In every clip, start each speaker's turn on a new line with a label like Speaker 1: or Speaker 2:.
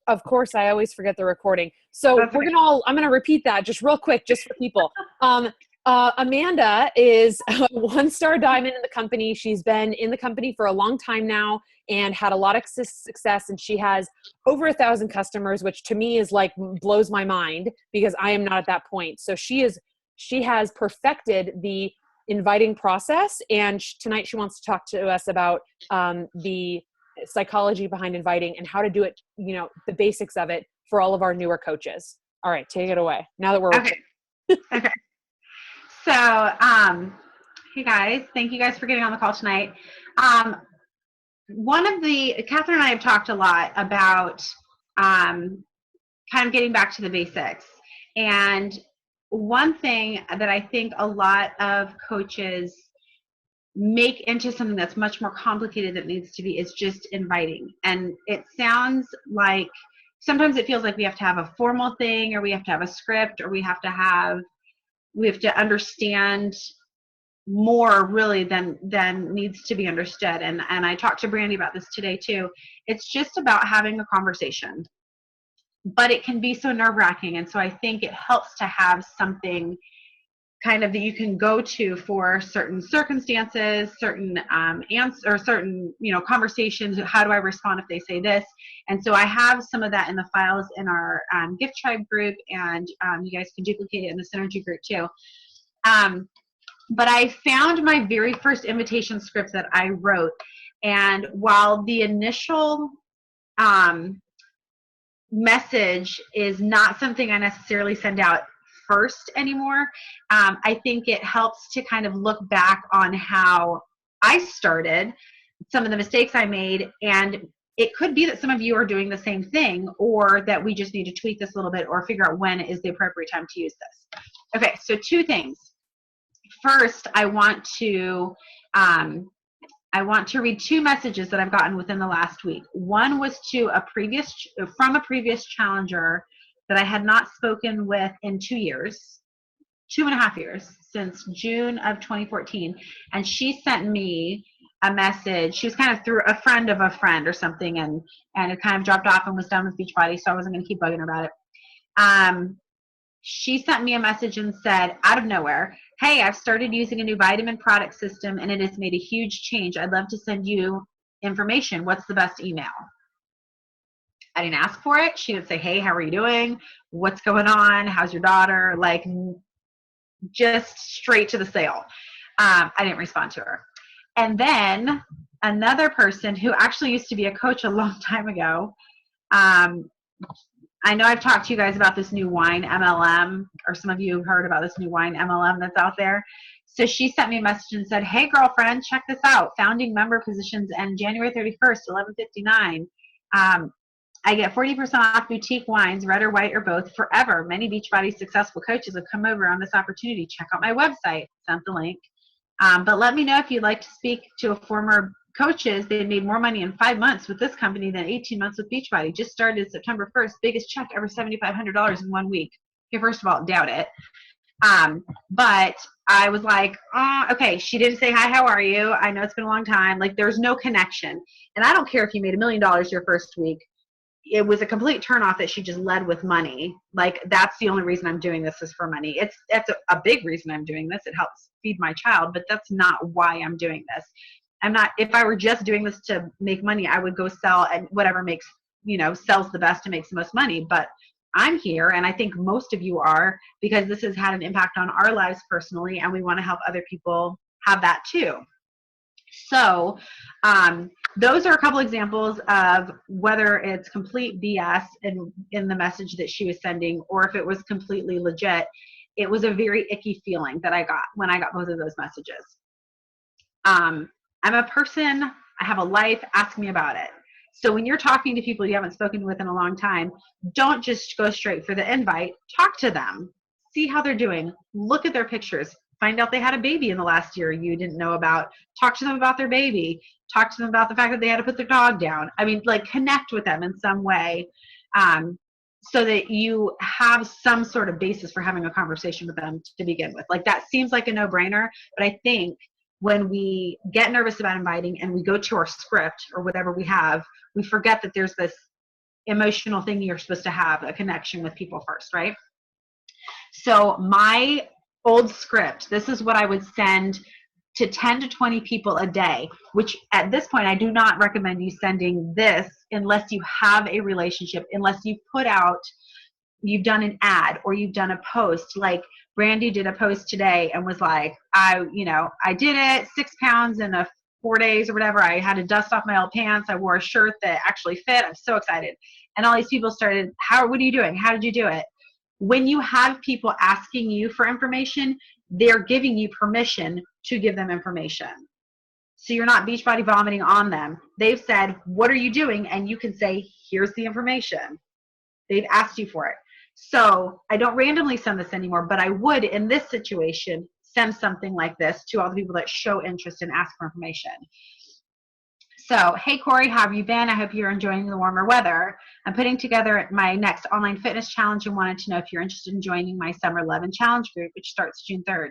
Speaker 1: Of course, I always forget the recording. So
Speaker 2: That's okay.
Speaker 1: I'm gonna repeat that just real quick, just for people. Amanda is a 1-star diamond in the company. She's been in the company for a long time now and had a lot of success. And she has over 1,000 customers, which to me is like blows my mind because I am not at that point. So she has perfected the inviting process. And tonight she wants to talk to us about the psychology behind inviting and how to do it, the basics of it for all of our newer coaches. All right, take it away. Now that we're
Speaker 2: Okay. Okay. So, hey guys, thank you guys for getting on the call tonight. Catherine and I have talked a lot about kind of getting back to the basics. And one thing that I think a lot of coaches make into something that's much more complicated than it needs to be is just inviting. And it sounds like sometimes it feels like we have to have a formal thing, or we have to have a script, or we have to understand more really than needs to be understood. And I talked to Brandy about this today too. It's just about having a conversation, but it can be so nerve-wracking. And so I think it helps to have something kind of that you can go to for certain circumstances, certain answers, or certain conversations. How do I respond if they say this? And so I have some of that in the files in our Gift Tribe group, and you guys can duplicate it in the Synergy group too. But I found my very first invitation script that I wrote, and while the initial message is not something I necessarily send out first anymore, I think it helps to kind of look back on how I started, some of the mistakes I made, and it could be that some of you are doing the same thing, or that we just need to tweak this a little bit or figure out when is the appropriate time to use this. Okay, so 2 things. First, I want to read 2 messages that I've gotten within the last week. One was from a previous challenger that I had not spoken with in 2 years, 2.5 years, since June of 2014. And she sent me a message. She was kind of through a friend of a friend or something, and it kind of dropped off and was done with Beachbody, so I wasn't going to keep bugging her about it. She sent me a message and said, out of nowhere, hey, I've started using a new vitamin product system and it has made a huge change. I'd love to send you information. What's the best email? I didn't ask for it. She didn't say, hey, how are you doing? What's going on? How's your daughter? Like, just straight to the sale. I didn't respond to her. And then another person who actually used to be a coach a long time ago, I know I've talked to you guys about this new wine MLM, or some of you have heard about this new wine MLM that's out there. So she sent me a message and said, hey, girlfriend, check this out. Founding member positions end January 31st, 11:59. I get 40% off boutique wines, red or white or both, forever. Many Beachbody successful coaches have come over on this opportunity. Check out my website. Sent the link. But let me know if you'd like to speak to a former coaches. They made more money in 5 months with this company than 18 months with Beachbody. Just started September 1st. Biggest check ever, $7,500 in 1 week. Okay, first of all, doubt it. But I was like, okay, she didn't say, hi, how are you? I know it's been a long time. Like, there's no connection. And I don't care if you made $1 million your first week. It was a complete turnoff that she just led with money. Like, that's the only reason I'm doing this is for money. That's a big reason I'm doing this. It helps feed my child, but that's not why I'm doing this. If I were just doing this to make money, I would go sell and whatever makes, sells the best and makes the most money. But I'm here, and I think most of you are, because this has had an impact on our lives personally, and we want to help other people have that too. So those are a couple examples of whether it's complete BS in the message that she was sending, or if it was completely legit. It was a very icky feeling that I got when I got both of those messages. I'm a person, I have a life, ask me about it. So when you're talking to people you haven't spoken with in a long time, don't just go straight for the invite. Talk to them. See how they're doing. Look at their pictures. Find out they had a baby in the last year you didn't know about. Talk to them about their baby. Talk to them about the fact that they had to put their dog down. I mean, like, connect with them in some way so that you have some sort of basis for having a conversation with them to begin with. Like, that seems like a no-brainer, but I think when we get nervous about inviting and we go to our script or whatever we have, we forget that there's this emotional thing you're supposed to have, a connection with people first, right? So my old script, this is what I would send to 10 to 20 people a day, which at this point, I do not recommend you sending this unless you have a relationship, unless you put out, you've done an ad or you've done a post. Like Brandy did a post today and was like, I did it, 6 pounds in 4 days or whatever. I had to dust off my old pants. I wore a shirt that actually fit. I'm so excited. And all these people started, what are you doing? How did you do it? When you have people asking you for information, they're giving you permission to give them information. So you're not Beachbody vomiting on them. They've said, what are you doing? And you can say, here's the information. They've asked you for it. So I don't randomly send this anymore, but I would, in this situation, send something like this to all the people that show interest and ask for information. So, hey, Corey, how have you been? I hope you're enjoying the warmer weather. I'm putting together my next online fitness challenge and wanted to know if you're interested in joining my Summer 11 Challenge group, which starts June 3rd.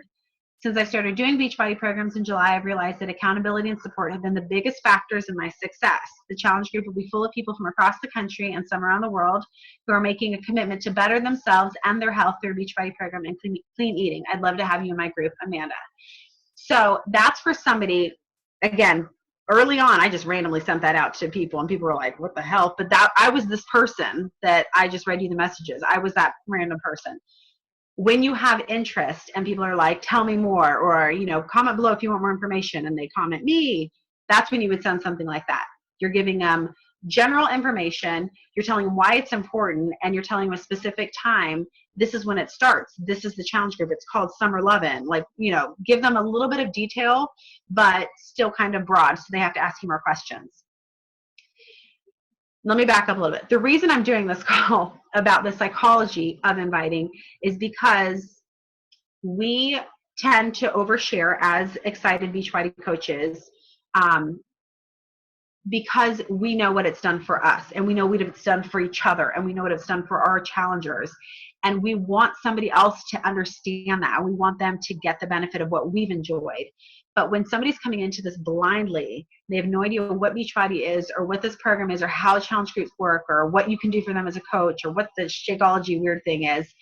Speaker 2: Since I started doing Beachbody programs in July, I've realized that accountability and support have been the biggest factors in my success. The challenge group will be full of people from across the country and some around the world who are making a commitment to better themselves and their health through a Beachbody program and clean eating. I'd love to have you in my group, Amanda. So that's for somebody, again, early on, I just randomly sent that out to people and people were like, what the hell? But I was this person that I just read you the messages. I was that random person. When you have interest and people are like, tell me more, or, comment below if you want more information, and they comment me, that's when you would send something like that. You're giving them general information, you're telling them why it's important, and you're telling them a specific time. This is when it starts. This is the challenge group. It's called Summer 11. Like, give them a little bit of detail, but still kind of broad, so they have to ask you more questions. Let me back up a little bit. The reason I'm doing this call about the psychology of inviting is because we tend to overshare as excited Beachbody coaches because we know what it's done for us, and we know what it's done for each other, and we know what it's done for our challengers. And we want somebody else to understand that. We want them to get the benefit of what we've enjoyed. But when somebody's coming into this blindly, they have no idea what Beachbody is, or what this program is, or how challenge groups work, or what you can do for them as a coach, or what the Shakeology weird thing is.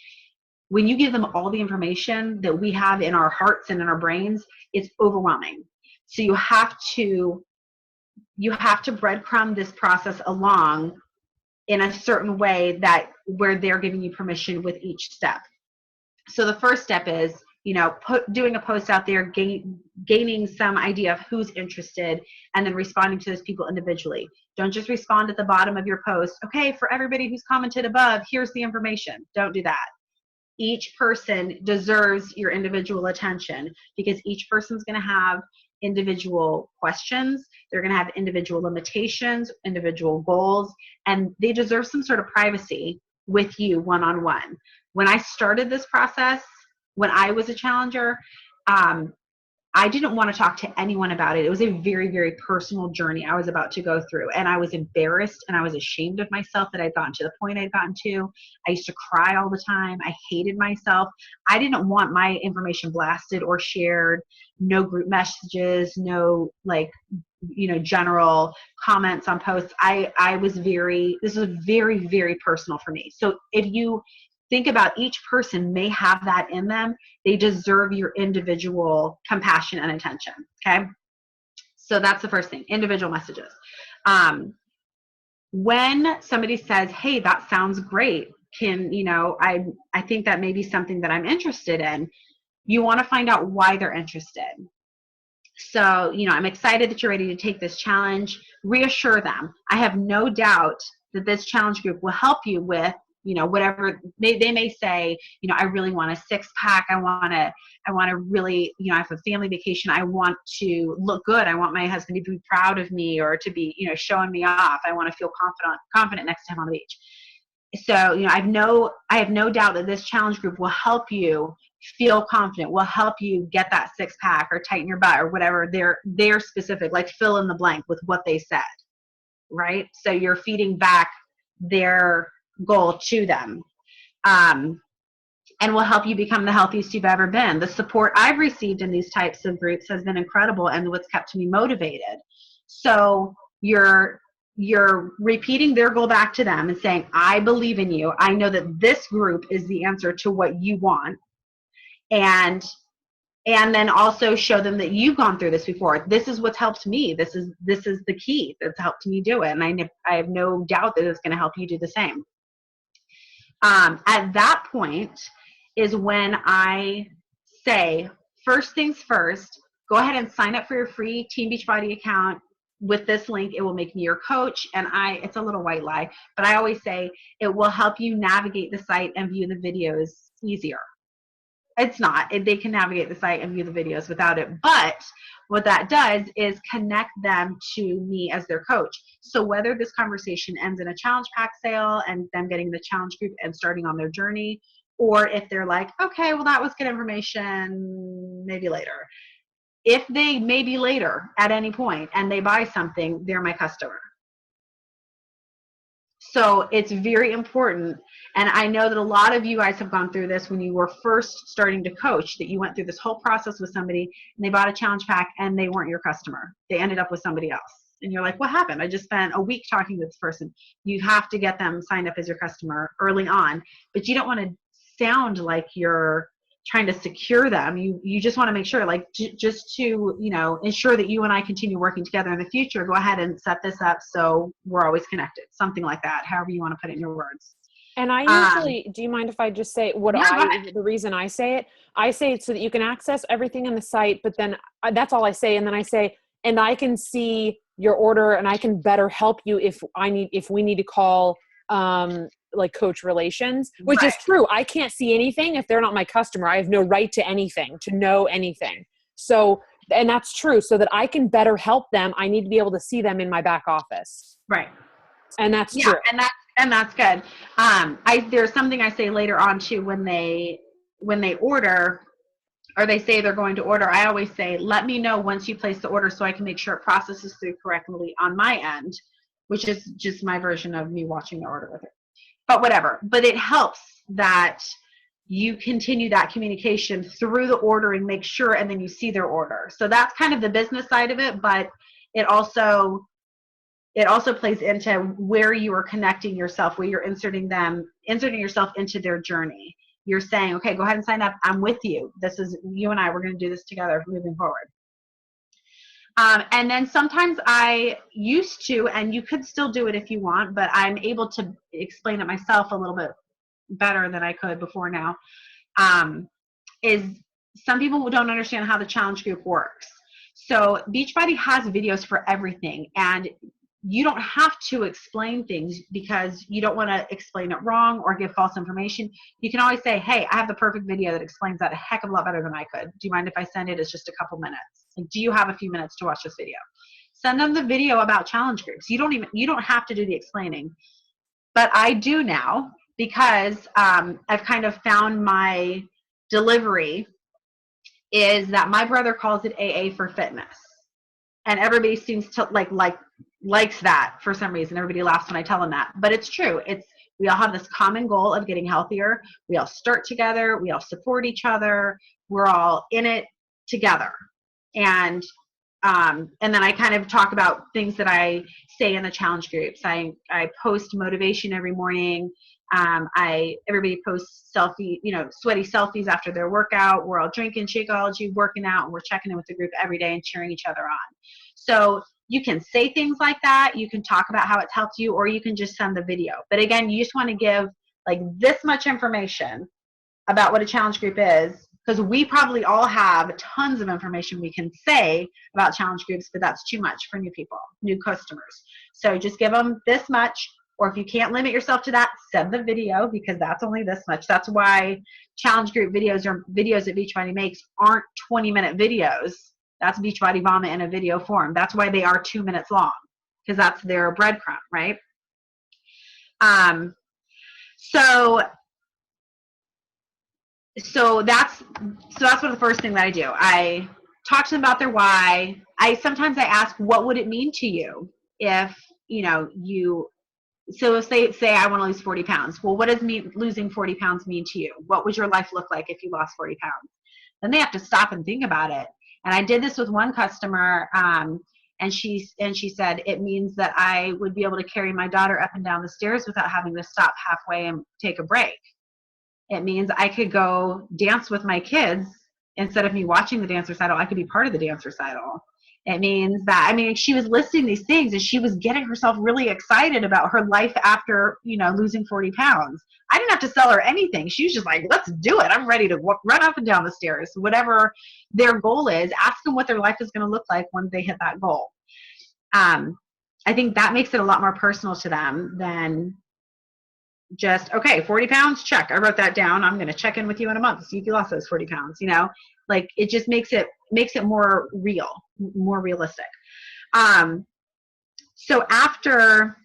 Speaker 2: When you give them all the information that we have in our hearts and in our brains, it's overwhelming. So you have to breadcrumb this process along in a certain way where they're giving you permission with each step. So the first step is, doing a post out there, gaining some idea of who's interested, and then responding to those people individually. Don't just respond at the bottom of your post, okay, for everybody who's commented above, here's the information. Don't do that. Each person deserves your individual attention, because each person's going to have individual questions. They're going to have individual limitations, individual goals, and they deserve some sort of privacy with you one-on-one. When I started this process, when I was a challenger, I didn't want to talk to anyone about it. It was a very, very personal journey I was about to go through. And I was embarrassed and I was ashamed of myself that I'd gotten to the point I'd gotten to. I used to cry all the time. I hated myself. I didn't want my information blasted or shared. No group messages, no general comments on posts. This was very, very personal for me. So if you think about, each person may have that in them. They deserve your individual compassion and attention, okay? So that's the first thing, individual messages. When somebody says, hey, that sounds great, I think that may be something that I'm interested in, you want to find out why they're interested. So, I'm excited that you're ready to take this challenge. Reassure them. I have no doubt that this challenge group will help you with whatever they may say. I really want a 6-pack. I want to really, I have a family vacation. I want to look good. I want my husband to be proud of me, or to be, showing me off. I want to feel confident next to him on the beach. So, I have no doubt that this challenge group will help you feel confident, will help you get that 6-pack, or tighten your butt, or whatever they're specific, like fill in the blank with what they said, right? So you're feeding back their goal to them, and will help you become the healthiest you've ever been. The support I've received in these types of groups has been incredible, and what's kept me motivated. So you're you're repeating their goal back to them and saying, I believe in you. I know that this group is the answer to what you want. And then also show them that you've gone through this before. This is what's helped me. This is the key that's helped me do it. And I have no doubt that it's going to help you do the same. At that point is when I say, first things first, go ahead and sign up for your free Team Beachbody account with this link. It will make me your coach. And it's a little white lie, but I always say it will help you navigate the site and view the videos easier. It's not. They can navigate the site and view the videos without it. But what that does is connect them to me as their coach. So whether this conversation ends in a challenge pack sale and them getting the challenge group and starting on their journey, or if they're like, okay, well, that was good information, maybe later. If they maybe later at any point and they buy something, they're my customer. So it's very important. And I know that a lot of you guys have gone through this when you were first starting to coach, that you went through this whole process with somebody and they bought a challenge pack and they weren't your customer. They ended up with somebody else. And you're like, what happened? I just spent a week talking to this person. You have to get them signed up as your customer early on, but you don't want to sound like you're trying to secure them. You just want to make sure, like, just to, ensure that you and I continue working together in the future, go ahead and set this up so we're always connected, something like that, however you want to put it in your words.
Speaker 1: And I usually, do you mind if I just say the reason I say it so that you can access everything in the site, but then that's all I say. And then I say, and I can see your order and I can better help you if we need to call, like coach relations, which is true. I can't see anything if they're not my customer. I have no right to anything, to know anything. So, and that's true. So that I can better help them, I need to be able to see them in my back office.
Speaker 2: Right.
Speaker 1: And that's true.
Speaker 2: And that's good. There's something I say later on too, when they order, or they say they're going to order, I always say, let me know once you place the order so I can make sure it processes through correctly on my end, which is just my version of me watching the order with her. But whatever. But it helps that you continue that communication through the ordering, make sure, and then you see their order. So that's kind of the business side of it, but it also plays into where you are connecting yourself, where you're inserting yourself into their journey. You're saying, okay, go ahead and sign up. I'm with you. This is you and I, we're going to do this together moving forward. And then sometimes I used to, and you could still do it if you want, but I'm able to explain it myself a little bit better than I could before now, is some people don't understand how the challenge group works. So Beachbody has videos for everything, and you don't have to explain things because you don't want to explain it wrong or give false information. You can always say, hey, I have the perfect video that explains that a heck of a lot better than I could. Do you mind if I send it? It's just a couple minutes. Like, do you have a few minutes to watch this video? Send them the video about challenge groups. You don't have to do the explaining, but I do now because I've kind of found my delivery is that my brother calls it AA for fitness. And everybody seems to likes that for some reason. Everybody laughs when I tell them that, but it's true. We all have this common goal of getting healthier. We all start together. We all support each other. We're all in it together. And then I kind of talk about things that I say in the challenge groups. I post motivation every morning. Everybody posts sweaty selfies after their workout. We're all drinking Shakeology, working out, and we're checking in with the group every day and cheering each other on. So you can say things like that. You can talk about how it's helped you, or you can just send the video. But again, you just want to give like this much information about what a challenge group is, because we probably all have tons of information we can say about challenge groups, but that's too much for new people, new customers. So just give them this much, or if you can't limit yourself to that, send the video, because that's only this much. That's why challenge group videos or videos that Beachbody makes aren't 20-minute videos. That's Beachbody Vomit in a video form. That's why they are 2 minutes long, because that's their breadcrumb, right? So that's what the first thing that I do. I talk to them about their why. Sometimes I ask, what would it mean to you if so if say I want to lose 40 pounds. Well, what does losing 40 pounds mean to you? What would your life look like if you lost 40 pounds? Then they have to stop and think about it. And I did this with one customer, and And she said, it means that I would be able to carry my daughter up and down the stairs without having to stop halfway and take a break. It means I could go dance with my kids instead of me watching the dance recital. I could be part of the dance recital. It means that, I mean, she was listing these things and she was getting herself really excited about her life after, you know, losing 40 pounds. I didn't have to sell her anything. She was just like, let's do it. I'm ready to run up and down the stairs. Whatever their goal is, ask them what their life is going to look like when they hit that goal. I think that makes it a lot more personal to them than just, okay, 40 pounds, check. I wrote that down. I'm going to check in with you in a month to see if you lost those 40 pounds. You know, like it just makes it more real, more realistic. So after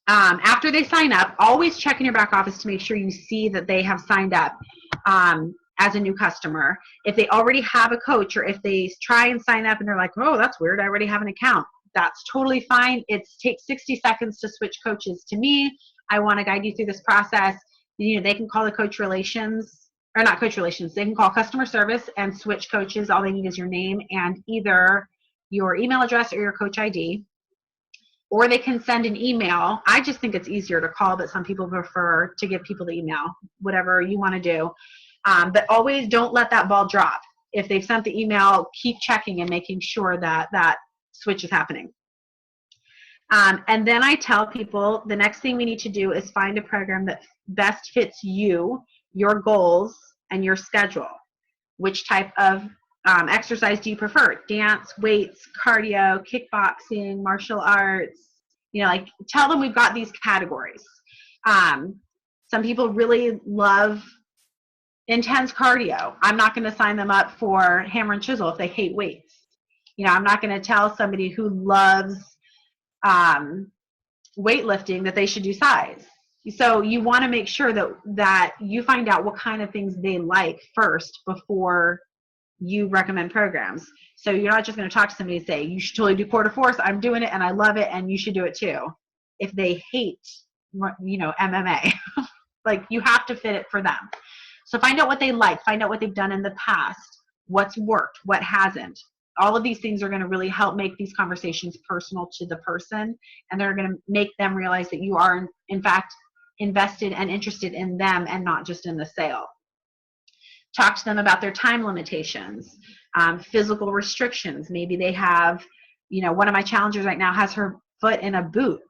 Speaker 2: they sign up, always check in your back office to make sure you see that they have signed up as a new customer. If they already have a coach, or if they try and sign up and they're like, oh, that's weird, I already have an account, that's totally fine. It takes 60 seconds to switch coaches to me. I want to guide you through this process. You know, they can call the coach relations, or not coach relations, they can call customer service and switch coaches. All they need is your name and either your email address or your coach ID. Or they can send an email. I just think it's easier to call, but some people prefer to give people the email, whatever you want to do. But always don't let that ball drop. If they've sent the email, keep checking and making sure that that switch is happening. And then I tell people the next thing we need to do is find a program that best fits you, your goals, and your schedule. Which type of exercise do you prefer? Dance, weights, cardio, kickboxing, martial arts? You know, like tell them we've got these categories. Some people really love intense cardio. I'm not going to sign them up for hammer and chisel if they hate weights. You know, I'm not going to tell somebody who loves weightlifting that they should do size. So you want to make sure that you find out what kind of things they like first before you recommend programs. So you're not just going to talk to somebody and say, you should totally do quarter force. I'm doing it and I love it and you should do it too. If they hate, you know, MMA, like you have to fit it for them. So find out what they like, find out what they've done in the past, what's worked, what hasn't. All of these things are going to really help make these conversations personal to the person, and they're going to make them realize that you are, in fact, invested and interested in them and not just in the sale. Talk to them about their time limitations, physical restrictions. Maybe they have, you know, one of my challengers right now has her foot in a boot.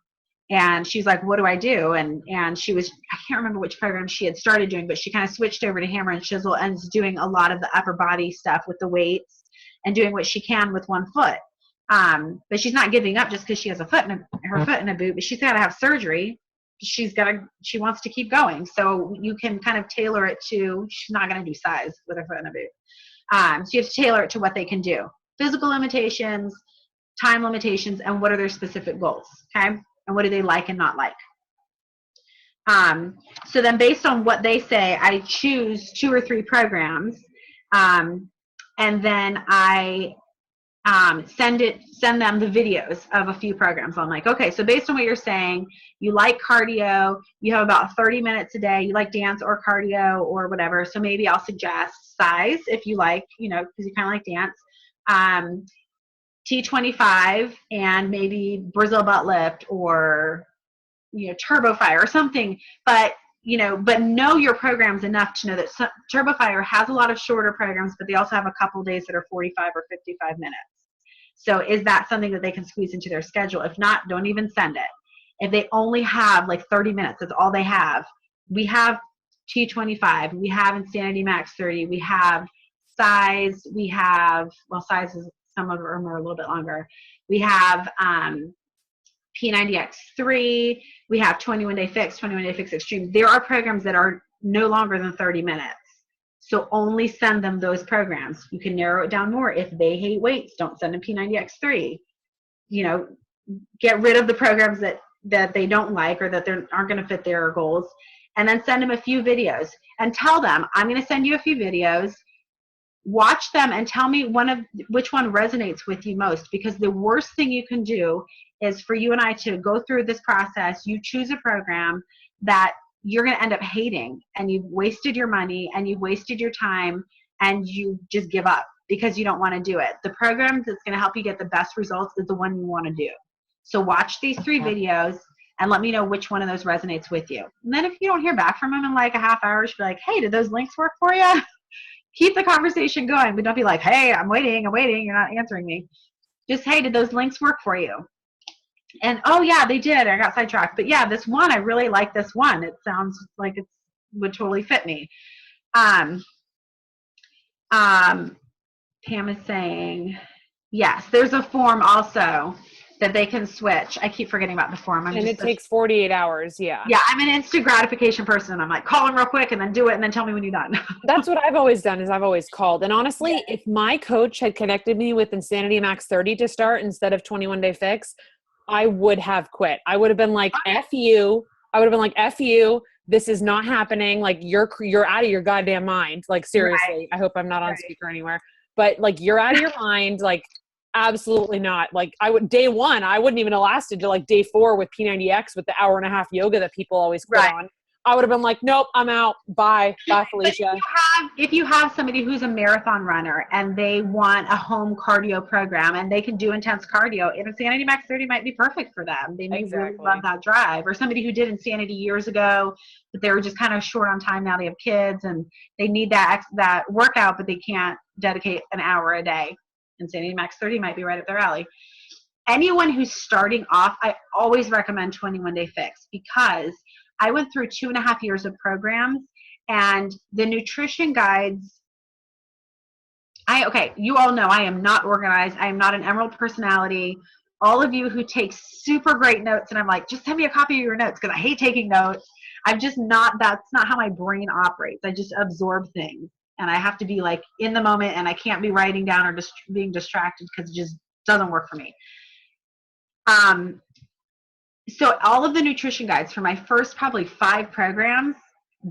Speaker 2: And she's like, what do I do? And she was, I can't remember which program she had started doing, but she kind of switched over to hammer and chisel and is doing a lot of the upper body stuff with the weights and doing what she can with one foot. But she's not giving up just because she has her foot in a boot, but she's got to have surgery. She wants to keep going. So you can kind of tailor it to, she's not going to do size with her foot in a boot. So you have to tailor it to what they can do. Physical limitations, time limitations, and what are their specific goals, okay? And what do they like and not like? So then based on what they say, I choose 2 or 3 programs, and then I send them the videos of a few programs. I'm like, okay, so based on what you're saying, you like cardio, you have about 30 minutes a day, you like dance or cardio or whatever, so maybe I'll suggest size if you like, you know, because you kind of like dance. T25 and maybe Brazil butt lift or, you know, turbo fire or something, but know your programs enough to know that turbo fire has a lot of shorter programs, but they also have a couple days that are 45 or 55 minutes. So is that something that they can squeeze into their schedule? If not, don't even send it. If they only have like 30 minutes, that's all they have. We have T25, we have Insanity Max 30, we have size, we have, well, size is, some of them are a little bit longer. We have P90X3, we have 21 Day Fix, 21 Day Fix Extreme. There are programs that are no longer than 30 minutes. So only send them those programs. You can narrow it down more. If they hate weights, don't send them P90X3. You know, get rid of the programs that they don't like or that they aren't going to fit their goals, and then send them a few videos and tell them, I'm going to send you a few videos. Watch them and tell me which one resonates with you most, because the worst thing you can do is for you and I to go through this process. You choose a program that you're going to end up hating, and you've wasted your money and you've wasted your time and you just give up because you don't want to do it. The program that's going to help you get the best results is the one you want to do. So watch these 3 videos and let me know which one of those resonates with you. And then if you don't hear back from them in like a half hour, just be like, hey, did those links work for you? Keep the conversation going, but don't be like, hey, I'm waiting, you're not answering me. Just, hey, did those links work for you? And, oh, yeah, they did. I got sidetracked. But, yeah, this one, I really like this one. It sounds like it would totally fit me. Pam is saying, yes, there's a form also that they can switch. I keep forgetting about the form.
Speaker 1: And it takes 48 hours. Yeah.
Speaker 2: Yeah, I'm an instant gratification person. I'm like, call them real quick and then do it and then tell me when you're done.
Speaker 1: That's what I've always done is I've always called. And honestly, if my coach had connected me with Insanity Max 30 to start instead of 21 Day Fix, I would have quit. I would have been like, F you. I would have been like, F you. This is not happening. Like you're out of your goddamn mind. Like seriously, right. I hope I'm not on speaker anywhere, but like you're out of your mind. Like absolutely not. Like day 1, I wouldn't even have lasted to like day 4 with P90X with the hour-and-a-half yoga that people always quit on. I would have been like, nope, I'm out. Bye, Felicia.
Speaker 2: If you have somebody who's a marathon runner and they want a home cardio program and they can do intense cardio, Insanity Max 30 might be perfect for them. They may really love that drive. Or somebody who did Insanity years ago, but they were just kind of short on time now. They have kids and they need that workout, but they can't dedicate an hour a day. Insanity Max 30 might be right up their alley. Anyone who's starting off, I always recommend 21 Day Fix because I went through 2.5 years of programs and the nutrition guides. You all know I am not organized. I am not an Emerald personality. All of you who take super great notes, and I'm like, just send me a copy of your notes because I hate taking notes. That's not how my brain operates. I just absorb things. And I have to be like in the moment and I can't be writing down or just being distracted because it just doesn't work for me. So all of the nutrition guides for my first probably 5 programs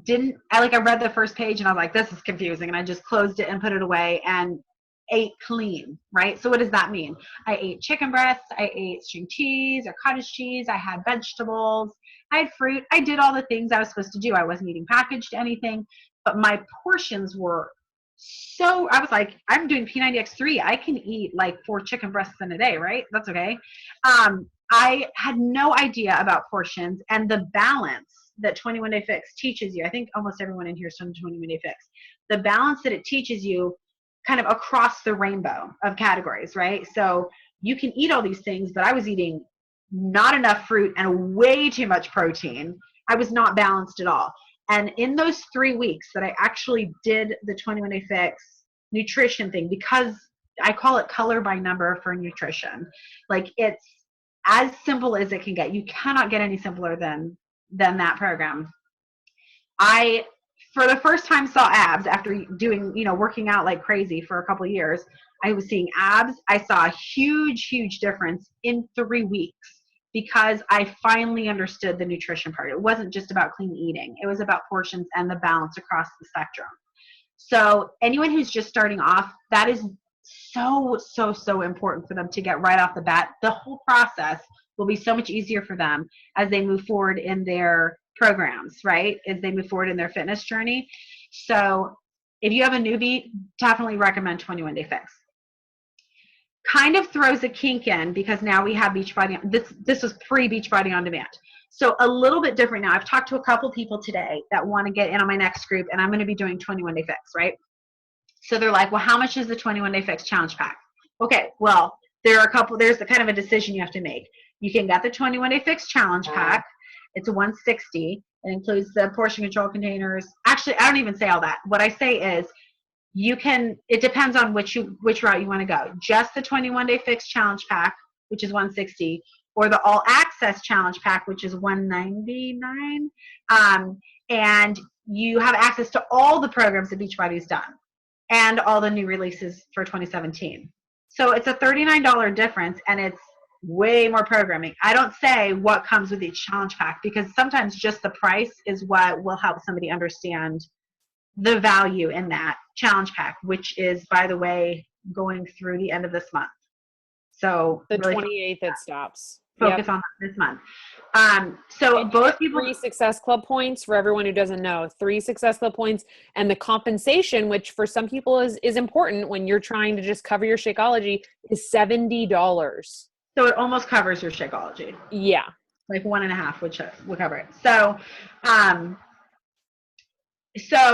Speaker 2: I read the first page and I was like, this is confusing. And I just closed it and put it away and ate clean, right? So what does that mean? I ate chicken breasts, I ate string cheese or cottage cheese, I had vegetables, I had fruit. I did all the things I was supposed to do. I wasn't eating packaged anything. But my portions were I was like, I'm doing P90X3. I can eat like 4 chicken breasts in a day, right? That's okay. I had no idea about portions and the balance that 21 Day Fix teaches you. I think almost everyone in here is from 21 Day Fix. The balance that it teaches you kind of across the rainbow of categories, right? So you can eat all these things, but I was eating not enough fruit and way too much protein. I was not balanced at all. And in those 3 weeks that I actually did the 21 Day Fix nutrition thing, because I call it color by number for nutrition, like it's as simple as it can get. You cannot get any simpler than that program. I, for the first time, saw abs after doing, working out like crazy for a couple of years. I was seeing abs. I saw a huge, huge difference in 3 weeks. Because I finally understood the nutrition part. It wasn't just about clean eating. It was about portions and the balance across the spectrum. So anyone who's just starting off, that is so, so, so important for them to get right off the bat. The whole process will be so much easier for them as they move forward in their programs, right? As they move forward in their fitness journey. So if you have a newbie, definitely recommend 21 Day Fix. Kind of throws a kink in because now we have Beachbody. This was pre-Beachbody On Demand. So a little bit different now. I've talked to a couple people today that want to get in on my next group, and I'm going to be doing 21 Day Fix, right? So they're like, well, how much is the 21 Day Fix challenge pack? Okay, well, there's the kind of a decision you have to make. You can get the 21 Day Fix challenge pack. It's $160. It includes the portion control containers. Actually, I don't even say all that. What I say is, it depends on which route you want to go. Just the 21 Day Fix challenge pack, which is $160, or the all access challenge pack, which is $199. And you have access to all the programs that Beachbody's done and all the new releases for 2017. So it's a $39 difference and it's way more programming. I don't say what comes with each challenge pack because sometimes just the price is what will help somebody understand the value in that challenge pack, which is, by the way, going through the end of this month. So
Speaker 1: the really 28th it stops.
Speaker 2: focus on that this month. So
Speaker 1: And
Speaker 2: both people
Speaker 1: 3 Success Club points for everyone who doesn't know. 3 Success Club points, and the compensation, which for some people is important when you're trying to just cover your Shakeology, is $70.
Speaker 2: So it almost covers your Shakeology.
Speaker 1: Yeah.
Speaker 2: Like 1.5 would cover it. So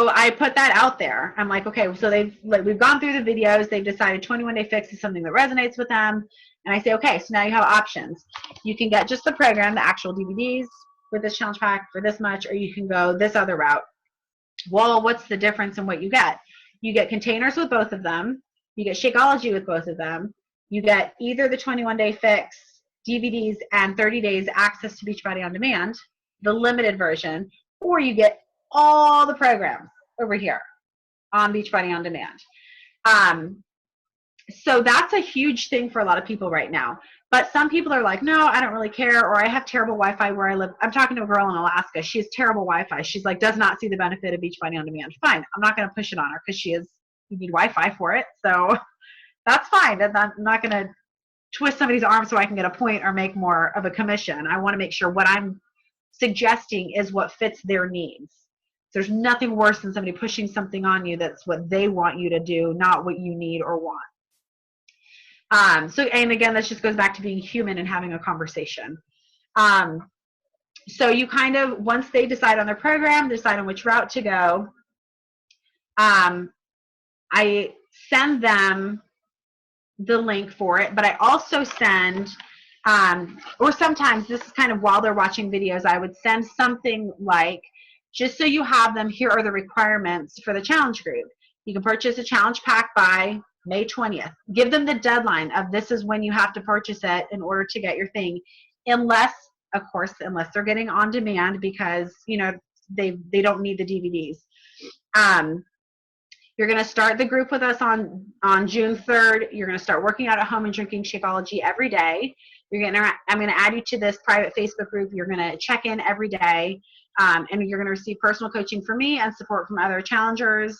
Speaker 2: I put that out there. I'm like, okay, so we've gone through the videos. They've decided 21-day fix is something that resonates with them. And I say, okay, so now you have options. You can get just the program, the actual DVDs with this challenge pack for this much, or you can go this other route. Well, what's the difference in what you get? You get containers with both of them. You get Shakeology with both of them. You get either the 21-day fix, DVDs, and 30 days access to Beachbody On Demand, the limited version, or you get all the programs over here on Beachbody On Demand. So that's a huge thing for a lot of people right now. But some people are like, no, I don't really care, or I have terrible Wi-Fi where I live. I'm talking to a girl in Alaska. She has terrible Wi-Fi. She's like, does not see the benefit of Beachbody On Demand. Fine. I'm not going to push it on her because you need Wi-Fi for it. So that's fine. I'm not going to twist somebody's arm so I can get a point or make more of a commission. I want to make sure what I'm suggesting is what fits their needs. There's nothing worse than somebody pushing something on you that's what they want you to do, not what you need or want. And again, this just goes back to being human and having a conversation. So you kind of, once they decide on their program, decide on which route to go, I send them the link for it, but I also send, or sometimes this is kind of while they're watching videos, I would send something like, just so you have them, here are the requirements for the challenge group. You can purchase a challenge pack by May 20th. Give them the deadline of this is when you have to purchase it in order to get your thing, unless they're getting on demand because, they don't need the DVDs. You're going to start the group with us on June 3rd. You're going to start working out at home and drinking Shakeology every day. I'm going to add you to this private Facebook group. You're going to check in every day, and you're going to receive personal coaching from me and support from other challengers,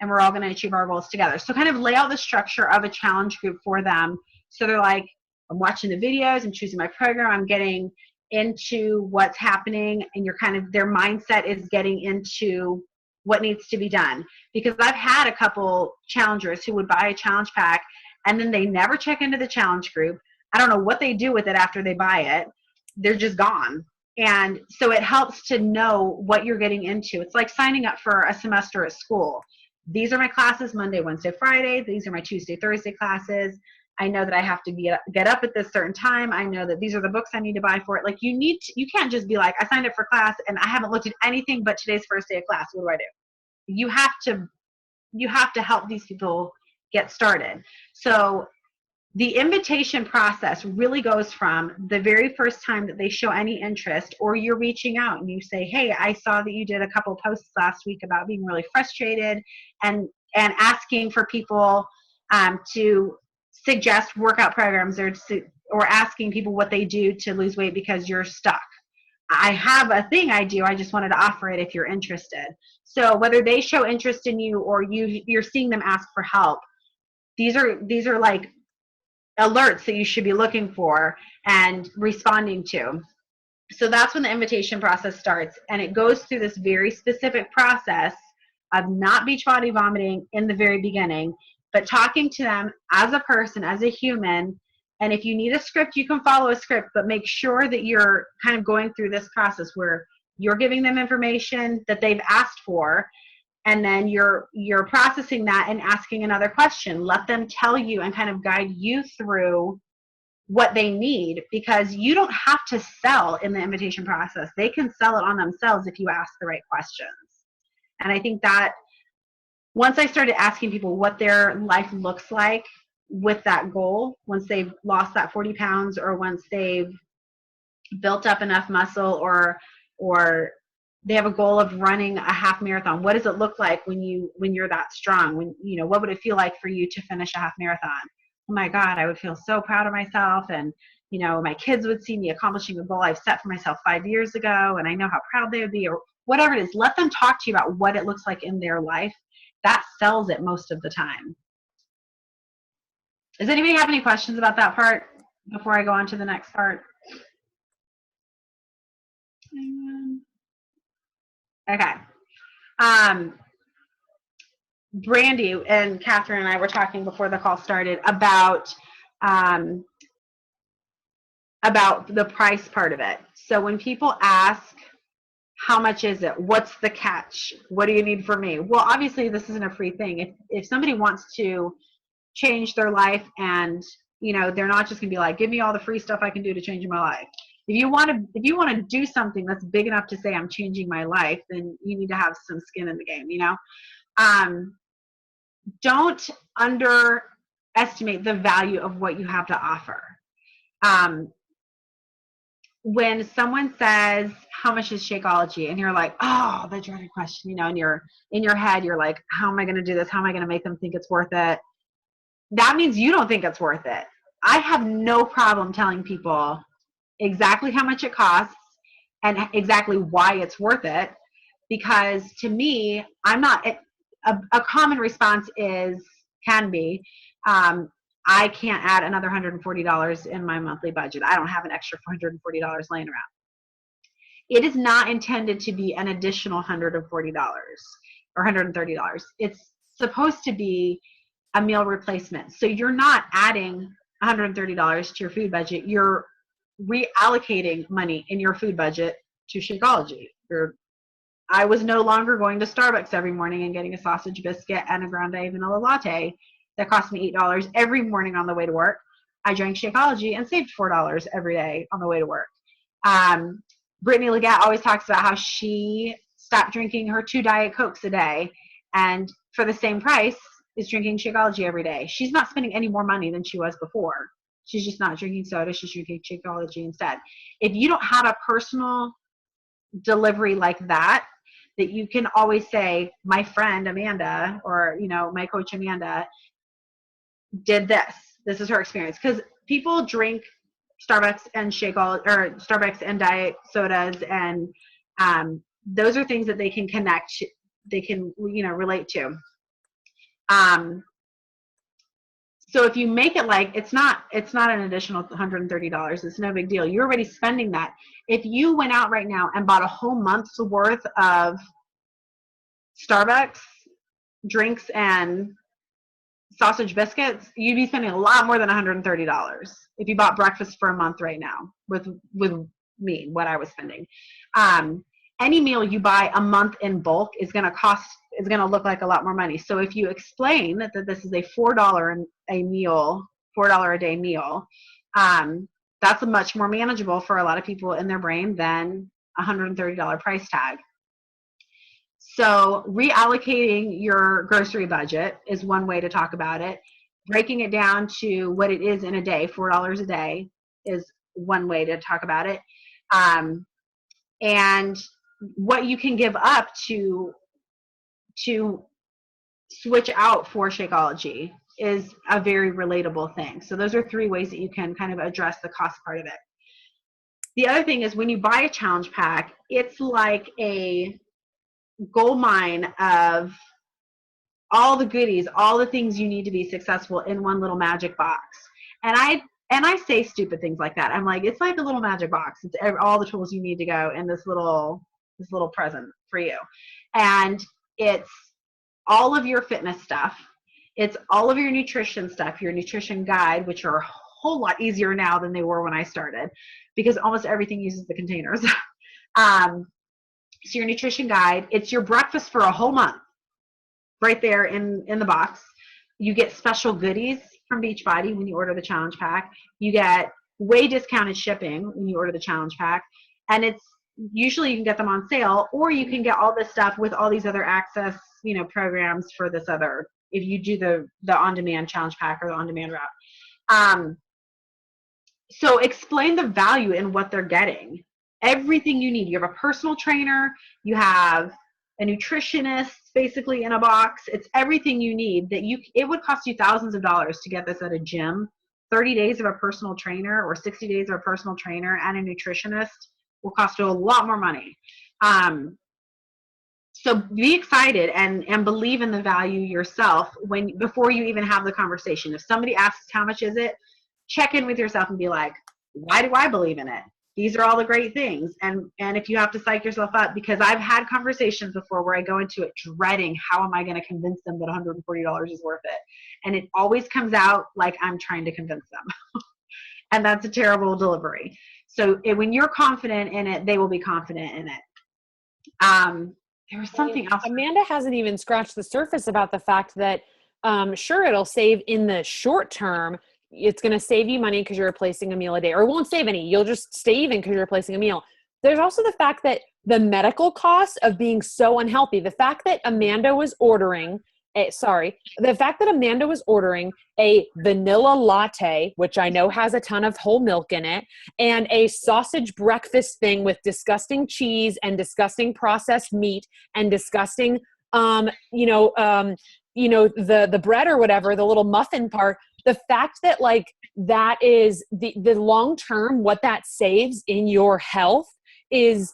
Speaker 2: and we're all going to achieve our goals together. So kind of lay out the structure of a challenge group for them. So they're like, I'm watching the videos, I'm choosing my program, I'm getting into what's happening, and their mindset is getting into what needs to be done. Because I've had a couple challengers who would buy a challenge pack and then they never check into the challenge group. I don't know what they do with it after they buy it. They're just gone. And so it helps to know what you're getting into. It's like signing up for a semester at school. These are my classes Monday, Wednesday, Friday. These are my Tuesday, Thursday classes. I know that I have to get up at this certain time. I know that these are the books I need to buy for it. Like you can't just be like, I signed up for class and I haven't looked at anything but today's first day of class. What do I do? You have to help these people get started. So the invitation process really goes from the very first time that they show any interest, or you're reaching out and you say, hey, I saw that you did a couple posts last week about being really frustrated and asking for people to suggest workout programs or asking people what they do to lose weight because you're stuck. I have a thing I do. I just wanted to offer it if you're interested. So whether they show interest in you or you're seeing them ask for help, these are like alerts that you should be looking for and responding to. So that's when the invitation process starts, and it goes through this very specific process of not beach body vomiting in the very beginning, but talking to them as a person, as a human. And if you need a script, you can follow a script, but make sure that you're kind of going through this process where you're giving them information that they've asked for, and then you're processing that and asking another question. Let them tell you and kind of guide you through what they need, because you don't have to sell in the invitation process. They can sell it on themselves if you ask the right questions. And I think that once I started asking people what their life looks like with that goal, once they've lost that 40 pounds or once they've built up enough muscle or they have a goal of running a half marathon, what does it look like when you're that strong? What would it feel like for you to finish a half marathon? Oh my God, I would feel so proud of myself, and my kids would see me accomplishing a goal I've set for myself 5 years ago, and I know how proud they would be, or whatever it is. Let them talk to you about what it looks like in their life. That sells it most of the time. Does anybody have any questions about that part before I go on to the next part? Okay. Brandy and Catherine and I were talking before the call started um, about the price part of it. So when people ask, how much is it? What's the catch? What do you need from me? Well, obviously this isn't a free thing. If somebody wants to change their life and, you know, they're not just gonna be like, give me all the free stuff I can do to change my life. If you want to do something that's big enough to say I'm changing my life, then you need to have some skin in the game, you know? Don't underestimate the value of what you have to offer. When someone says, how much is Shakeology? And you're like, oh, the dreaded question, you know, and you're in your head, you're like, how am I going to do this? How am I going to make them think it's worth it? That means you don't think it's worth it. I have no problem telling people exactly how much it costs and exactly why it's worth it, because to me, I'm not, a common response can be, I can't add another $140 in my monthly budget. I don't have an extra $440 laying around. It is not intended to be an additional $140 or $130. It's supposed to be a meal replacement. So you're not adding $130 to your food budget. You're reallocating money in your food budget to Shakeology. I was no longer going to Starbucks every morning and getting a sausage biscuit and a grande vanilla latte that cost me $8 every morning on the way to work. I drank Shakeology and saved $4 every day on the way to work. Brittany Leggett always talks about how she stopped drinking her 2 Diet Cokes a day, and for the same price is drinking Shakeology every day. She's not spending any more money than she was before. She's just not drinking soda. She's drinking Shakeology instead. If you don't have a personal delivery like that you can always say, my friend Amanda, or, you know, my coach Amanda did this. This is her experience. Because people drink Starbucks and Starbucks and diet sodas, and those are things that they can connect, they can, you know, relate to. So if you make it like it's not an additional $130, it's no big deal. You're already spending that. If you went out right now and bought a whole month's worth of Starbucks drinks and sausage biscuits, you'd be spending a lot more than $130 if you bought breakfast for a month right now with me, what I was spending. Any meal you buy a month in bulk is going to look like a lot more money. So if you explain that this is a $4 a day meal, that's much more manageable for a lot of people in their brain than a $130 price tag. So reallocating your grocery budget is one way to talk about it. Breaking it down to what it is in a day, $4 a day, is one way to talk about it. And what you can give up to switch out for Shakeology is a very relatable thing. So those are 3 ways that you can kind of address the cost part of it. The other thing is, when you buy a challenge pack, it's like a gold mine of all the goodies, all the things you need to be successful in one little magic box. And I say stupid things like that. I'm like, it's like a little magic box. It's all the tools you need to go in this little present for you. And it's all of your fitness stuff. It's all of your nutrition stuff, your nutrition guide, which are a whole lot easier now than they were when I started, because almost everything uses the containers. So your nutrition guide, it's your breakfast for a whole month right there in the box. You get special goodies from Beachbody when you order the challenge pack. You get way discounted shipping when you order the challenge pack. And it's usually you can get them on sale, or you can get all this stuff with all these other access, you know, programs for this other, if you do the on-demand challenge pack or the on-demand route. So explain the value in what they're getting. Everything you need. You have a personal trainer, you have a nutritionist basically in a box. It's everything you need it would cost you thousands of dollars to get this at a gym. 30 days of a personal trainer or 60 days of a personal trainer and a nutritionist will cost you a lot more money. So be excited and believe in the value yourself before you even have the conversation. If somebody asks how much is it, check in with yourself and be like, why do I believe in it? these are all the great things. And if you have to psych yourself up, because I've had conversations before where I go into it dreading, how am I going to convince them that $140 is worth it? And it always comes out like I'm trying to convince them. And that's a terrible delivery. So when you're confident in it, they will be confident in it. There was something else.
Speaker 1: Amanda hasn't even scratched the surface about the fact that, sure, it'll save in the short term. It's going to save you money because you're replacing a meal a day, or it won't save any. You'll just stay even because you're replacing a meal. There's also the fact that the medical costs of being so unhealthy, the fact that Amanda was ordering a vanilla latte, which I know has a ton of whole milk in it, and a sausage breakfast thing with disgusting cheese and disgusting processed meat and disgusting, the bread or whatever, the little muffin part. The fact that like that is the long term, what that saves in your health is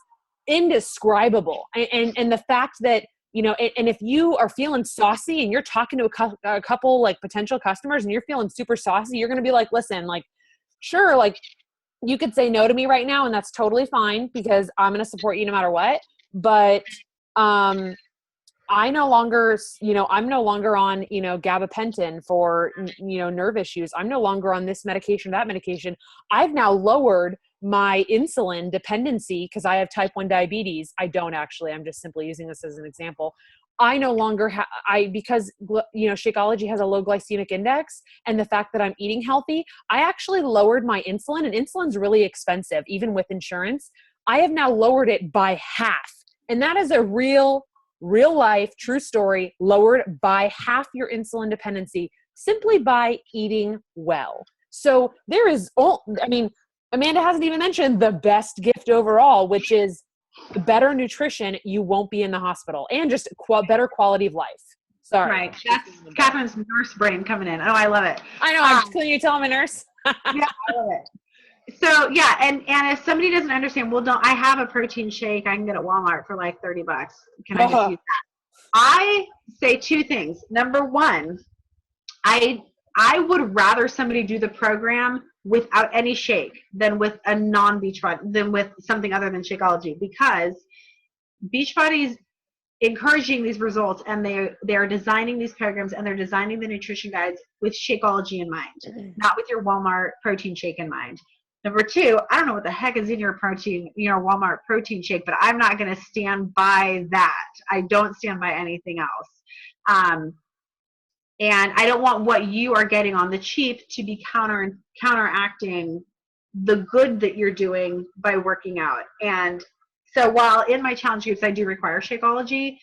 Speaker 1: indescribable. And the fact that, and if you are feeling saucy and you're talking to a couple like potential customers and you're feeling super saucy, you're going to be like, listen, like, sure, like you could say no to me right now and that's totally fine because I'm going to support you no matter what. But, I'm no longer on, gabapentin for, nerve issues. I'm no longer on this medication, that medication. I've now lowered my insulin dependency because I have type 1 diabetes. I don't actually, I'm just simply using this as an example. I no longer because Shakeology has a low glycemic index and the fact that I'm eating healthy, I actually lowered my insulin, and insulin's really expensive, even with insurance. I have now lowered it by half. And that is a real life, true story, lowered by half your insulin dependency simply by eating well. So there is, Amanda hasn't even mentioned the best gift overall, which is the better nutrition. You won't be in the hospital and just better quality of life. Sorry.
Speaker 2: Right. That's Catherine's nurse brain coming in. Oh, I love it.
Speaker 1: I know. Can you tell I'm a nurse?
Speaker 2: Yeah, I love it. So yeah, and if somebody doesn't understand, I have a protein shake I can get at Walmart for like $30. Can I just use that? I say two things. Number one, I would rather somebody do the program without any shake than with a non-Beachbody, than with something other than Shakeology, because Beachbody's encouraging these results, and they're designing these programs, and they're designing the nutrition guides with Shakeology in mind, not with your Walmart protein shake in mind. Number two, I don't know what the heck is in your Walmart protein shake, but I'm not going to stand by that. I don't stand by anything else. And I don't want what you are getting on the cheap to be counteracting the good that you're doing by working out. And so while in my challenge groups, I do require Shakeology,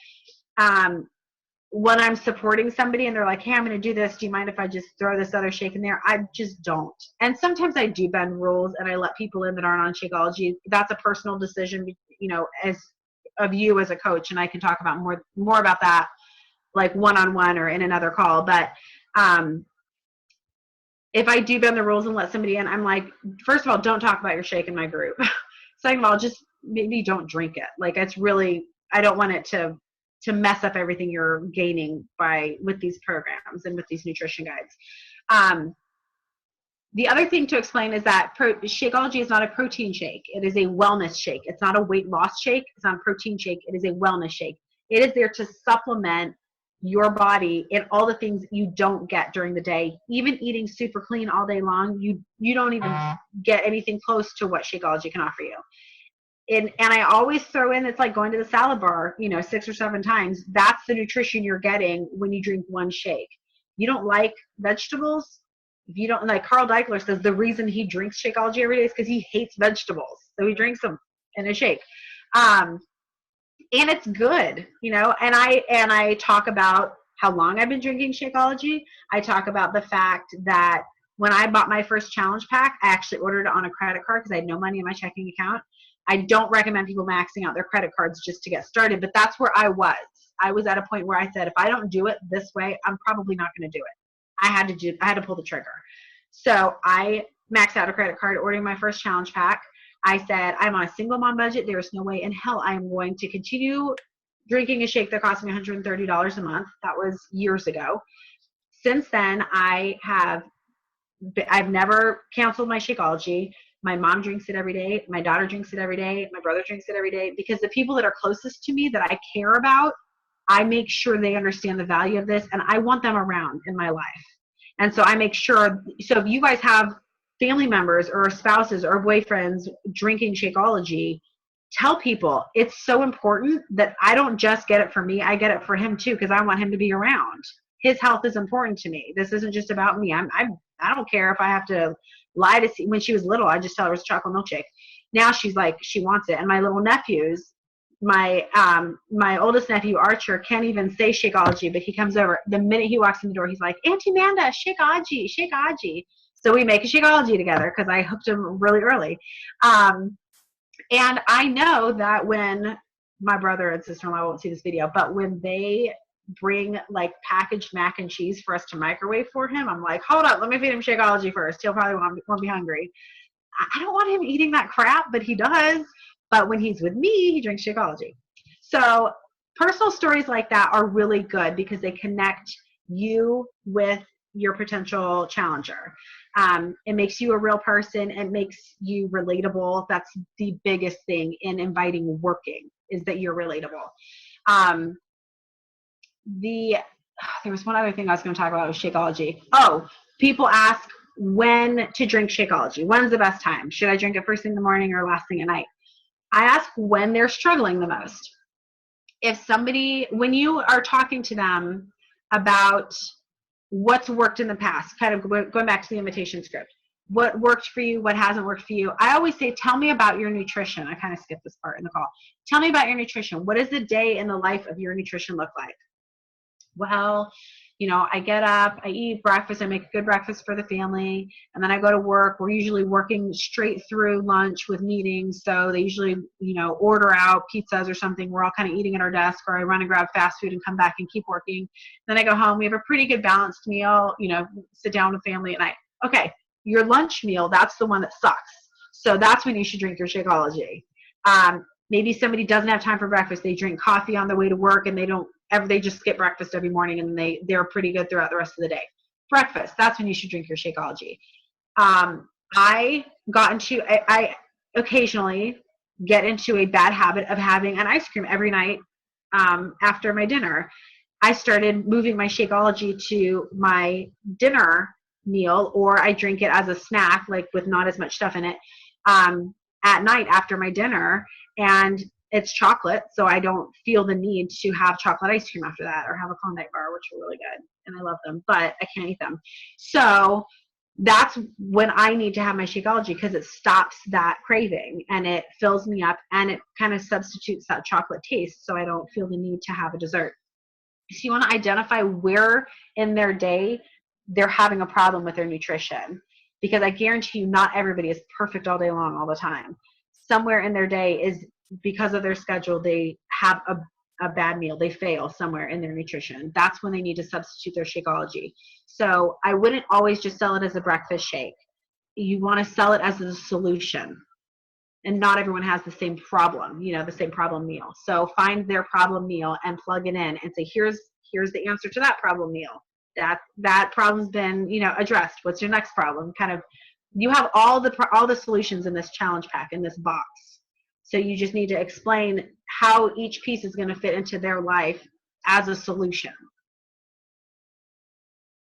Speaker 2: when I'm supporting somebody and they're like, hey, I'm going to do this, do you mind if I just throw this other shake in there? I just don't. And sometimes I do bend rules and I let people in that aren't on Shakeology. That's a personal decision, as of you as a coach. And I can talk about more about that, like one-on-one or in another call. But if I do bend the rules and let somebody in, I'm like, first of all, don't talk about your shake in my group. Second of all, just maybe don't drink it. Like, it's really, I don't want it to mess up everything you're gaining with these programs and with these nutrition guides. The other thing to explain is that Shakeology is not a protein shake. It is a wellness shake. It's not a weight loss shake. It's not a protein shake. It is a wellness shake. It is there to supplement your body in all the things you don't get during the day. Even eating super clean all day long, you don't even get anything close to what Shakeology can offer you. And I always throw in, it's like going to the salad bar, 6 or 7 times. That's the nutrition you're getting when you drink one shake. You don't like vegetables? If you don't, like Carl Deichler says, the reason he drinks Shakeology every day is because he hates vegetables. So he drinks them in a shake. And it's good, and I talk about how long I've been drinking Shakeology. I talk about the fact that when I bought my first challenge pack, I actually ordered it on a credit card because I had no money in my checking account. I don't recommend people maxing out their credit cards just to get started, but that's where I was. I was at a point where I said, if I don't do it this way, I'm probably not going to do it. I had to pull the trigger. So I maxed out a credit card, ordering my first challenge pack. I said, I'm on a single mom budget. There is no way in hell I am going to continue drinking a shake that cost me $130 a month. That was years ago. Since then, I've never canceled my Shakeology. My mom drinks it every day. My daughter drinks it every day. My brother drinks it every day, because the people that are closest to me that I care about, I make sure they understand the value of this, and I want them around in my life. And so I make sure, so if you guys have family members or spouses or boyfriends drinking Shakeology, tell people it's so important that I don't just get it for me, I get it for him too, because I want him to be around. His health is important to me. This isn't just about me. I don't care if I have to lie to see. When she was little, I just tell her it was chocolate milkshake. Now she's like, she wants it. And my little nephews, my oldest nephew Archer can't even say Shakeology, but he comes over. The minute he walks in the door, he's like, Auntie Amanda, Shakeology, Shakeology. So we make a Shakeology together because I hooked him really early. And I know that when my brother and sister-in-law won't see this video, but when they bring like packaged mac and cheese for us to microwave for him, I'm like, hold up, let me feed him Shakeology first. He'll probably won't be hungry. I don't want him eating that crap, but he does. But when he's with me, he drinks Shakeology. So personal stories like that are really good because they connect you with your potential challenger. It makes you a real person. It makes you relatable. That's the biggest thing in inviting working, is that you're relatable. There was one other thing I was going to talk about with Shakeology. Oh, people ask when to drink Shakeology. When's the best time? Should I drink it first thing in the morning or last thing at night? I ask when they're struggling the most. If somebody, when you are talking to them about what's worked in the past, kind of going back to the invitation script, what worked for you, what hasn't worked for you, I always say, tell me about your nutrition. I kind of skipped this part in the call. Tell me about your nutrition. What does the day in the life of your nutrition look like? Well, you know, I get up, I eat breakfast, I make a good breakfast for the family, and then I go to work. We're usually working straight through lunch with meetings, so they usually, you know, order out pizzas or something. We're all kind of eating at our desk, or I run and grab fast food and come back and keep working. Then I go home. We have a pretty good balanced meal, you know, sit down with family at night. Okay, your lunch meal, that's the one that sucks. So that's when you should drink your Shakeology. Maybe somebody doesn't have time for breakfast. They drink coffee on the way to work, and they just skip breakfast every morning, and they're pretty good throughout the rest of the day. Breakfast, that's when you should drink your Shakeology. I occasionally get into a bad habit of having an ice cream every night after my dinner. I started moving my Shakeology to my dinner meal, or I drink it as a snack, like with not as much stuff in it, at night after my dinner. And it's chocolate, so I don't feel the need to have chocolate ice cream after that, or have a Klondike bar, which are really good, and I love them, but I can't eat them. So that's when I need to have my Shakeology, because it stops that craving, and it fills me up, and it kind of substitutes that chocolate taste, so I don't feel the need to have a dessert. So you want to identify where in their day they're having a problem with their nutrition, because I guarantee you not everybody is perfect all day long, all the time. Somewhere in their day is, because of their schedule, they have a bad meal. They fail somewhere in their nutrition. That's when they need to substitute their Shakeology. So I wouldn't always just sell it as a breakfast shake. You want to sell it as a solution. And not everyone has the same problem, you know, the same problem meal. So find their problem meal and plug it in and say, here's the answer to that problem meal. That problem's been, you know, addressed. What's your next problem? Kind of, you have all the solutions in this challenge pack, in this box. So you just need to explain how each piece is going to fit into their life as a solution.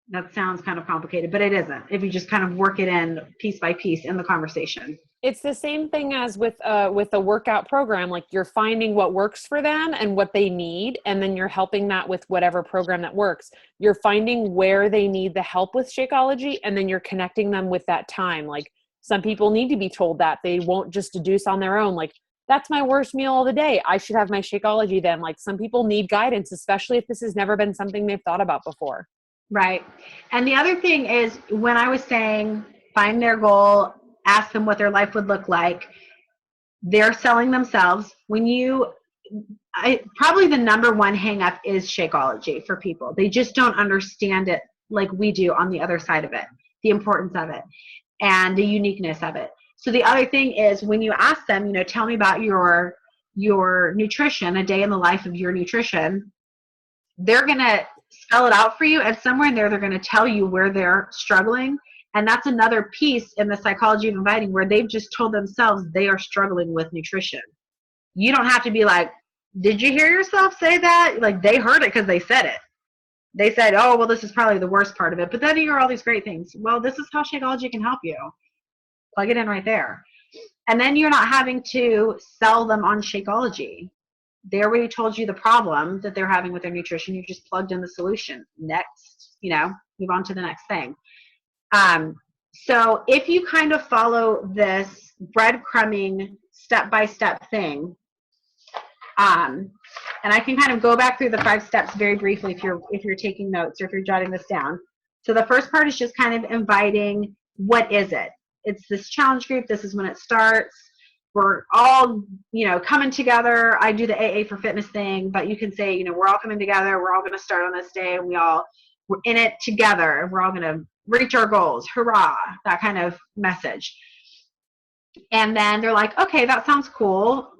Speaker 2: That sounds kind of complicated, but it isn't, if you just kind of work it in piece by piece in the conversation.
Speaker 1: It's the same thing as with a workout program. Like, you're finding what works for them and what they need, and then you're helping that with whatever program that works. You're finding where they need the help with Shakeology, and then you're connecting them with that time. Like, some people need to be told that they won't just deduce on their own. Like, that's my worst meal of the day, I should have my Shakeology then. Like, some people need guidance, especially if this has never been something they've thought about before.
Speaker 2: Right. And the other thing is, when I was saying find their goal, ask them what their life would look like, they're selling themselves. Probably the number one hang up is Shakeology for people. They just don't understand it like we do on the other side of it, the importance of it and the uniqueness of it. So the other thing is, when you ask them, you know, tell me about your nutrition, a day in the life of your nutrition, they're going to spell it out for you. And somewhere in there, they're going to tell you where they're struggling. And that's another piece in the psychology of inviting where they've just told themselves they are struggling with nutrition. You don't have to be like, did you hear yourself say that? Like, they heard it because they said it. They said, oh, well, this is probably the worst part of it. But then you hear all these great things. Well, this is how Shakeology can help you. Plug it in right there. And then you're not having to sell them on Shakeology. They already told you the problem that they're having with their nutrition. You just plugged in the solution. Next, move on to the next thing. So if you kind of follow this breadcrumbing step-by-step thing, and I can kind of go back through the 5 steps very briefly if you're taking notes or if you're jotting this down. So the first part is just kind of inviting, what is it? It's this challenge group. This is when it starts. We're all, coming together. I do the AA for fitness thing, but you can say, we're all coming together. We're all going to start on this day, and we're in it together. We're all going to reach our goals. Hurrah! That kind of message. And then they're like, okay, that sounds cool.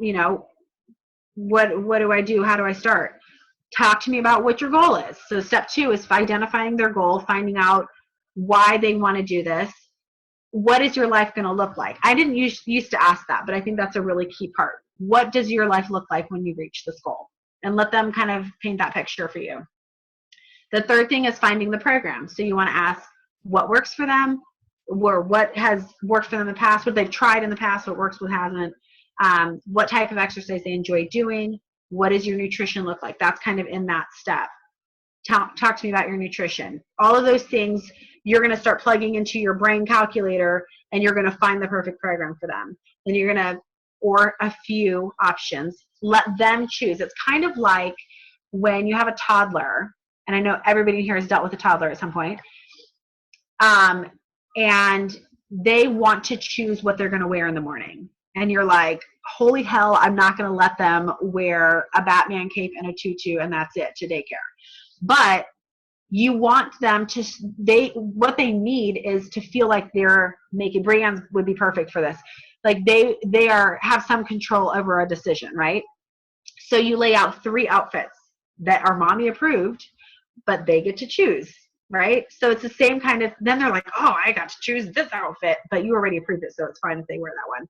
Speaker 2: What do I do? How do I start? Talk to me about what your goal is. So step 2 is identifying their goal, finding out why they want to do this. What is your life going to look like? I didn't used to ask that, but I think that's a really key part. What does your life look like when you reach this goal? And let them kind of paint that picture for you. The third thing is finding the program. So you want to ask what works for them, or what has worked for them in the past, what they've tried in the past, what works, what hasn't, what type of exercise they enjoy doing, what does your nutrition look like? That's kind of in that step. Talk to me about your nutrition. All of those things you're going to start plugging into your brain calculator, and you're going to find the perfect program for them. Then you're going to, or a few options, let them choose. It's kind of like when you have a toddler, and I know everybody here has dealt with a toddler at some point, and they want to choose what they're going to wear in the morning. And you're like, holy hell, I'm not going to let them wear a Batman cape and a tutu and that's it to daycare. But you want them to, what they need is to feel like they're making, Brianne would be perfect for this. Like they have some control over a decision, right? So you lay out 3 outfits that are mommy approved, but they get to choose, right? So it's the same kind of, then they're like, oh, I got to choose this outfit, but you already approved it, so it's fine if they wear that one.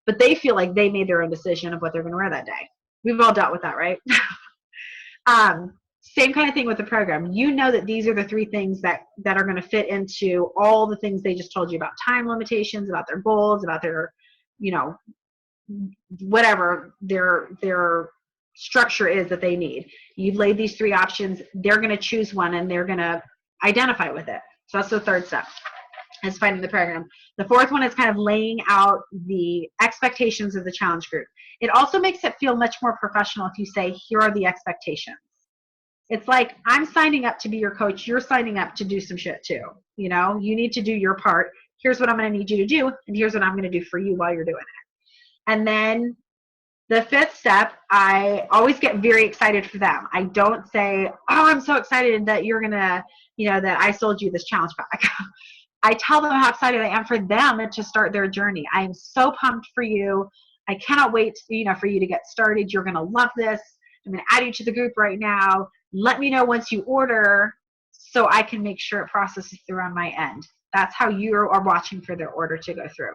Speaker 2: But they feel like they made their own decision of what they're going to wear that day. We've all dealt with that, right? Same kind of thing with the program. You know that these are the 3 things that are going to fit into all the things they just told you about, time limitations, about their goals, about their, whatever their structure is that they need. You've laid these 3 options. They're going to choose one, and they're going to identify with it. So that's the third step, is finding the program. The fourth one is kind of laying out the expectations of the challenge group. It also makes it feel much more professional if you say, here are the expectations. It's like, I'm signing up to be your coach. You're signing up to do some shit too. You need to do your part. Here's what I'm going to need you to do, and here's what I'm going to do for you while you're doing it. And then the 5th step, I always get very excited for them. I don't say, oh, I'm so excited that you're going to, that I sold you this challenge pack. I tell them how excited I am for them to start their journey. I am so pumped for you. I cannot wait, for you to get started. You're going to love this. I'm going to add you to the group right now. Let me know once you order so I can make sure it processes through on my end. That's how you are watching for their order to go through.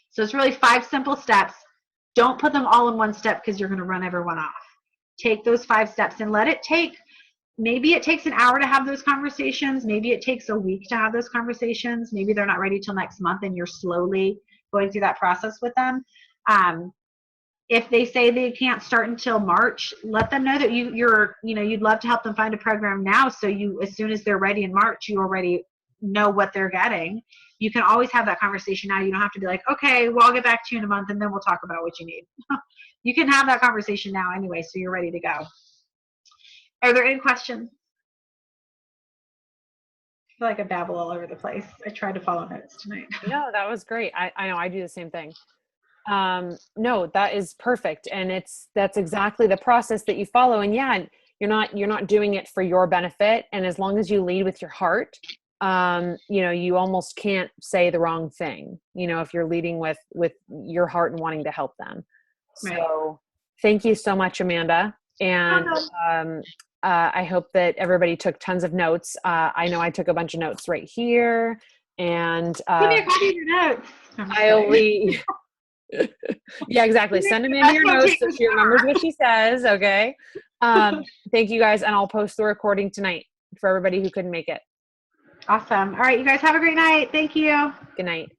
Speaker 2: So it's really 5 simple steps. Don't put them all in one step because you're going to run everyone off. Take those 5 steps and let it take, maybe it takes an hour to have those conversations. Maybe it takes a week to have those conversations. Maybe they're not ready till next month and you're slowly going through that process with them. If they say they can't start until March, let them know that you'd love to help them find a program now. So as soon as they're ready in March, you already know what they're getting. You can always have that conversation now. You don't have to be like, okay, well, I'll get back to you in a month and then we'll talk about what you need. You can have that conversation now anyway, so you're ready to go. Are there any questions? I feel like I babble all over the place. I tried to follow notes tonight.
Speaker 1: No, that was great. I know I do the same thing. No, that is perfect. And that's exactly the process that you follow. And yeah, you're not doing it for your benefit. And as long as you lead with your heart, you almost can't say the wrong thing, if you're leading with your heart and wanting to help them.
Speaker 2: Right.
Speaker 1: So thank you so much, Amanda. And, I hope that everybody took tons of notes. I know I took a bunch of notes right here. And
Speaker 2: Give me a copy of your notes.
Speaker 1: yeah, exactly. Send Amanda your notes so she remembers what she says. Okay. Thank you guys. And I'll post the recording tonight for everybody who couldn't make it.
Speaker 2: Awesome. All right. You guys have a great night. Thank you.
Speaker 1: Good night.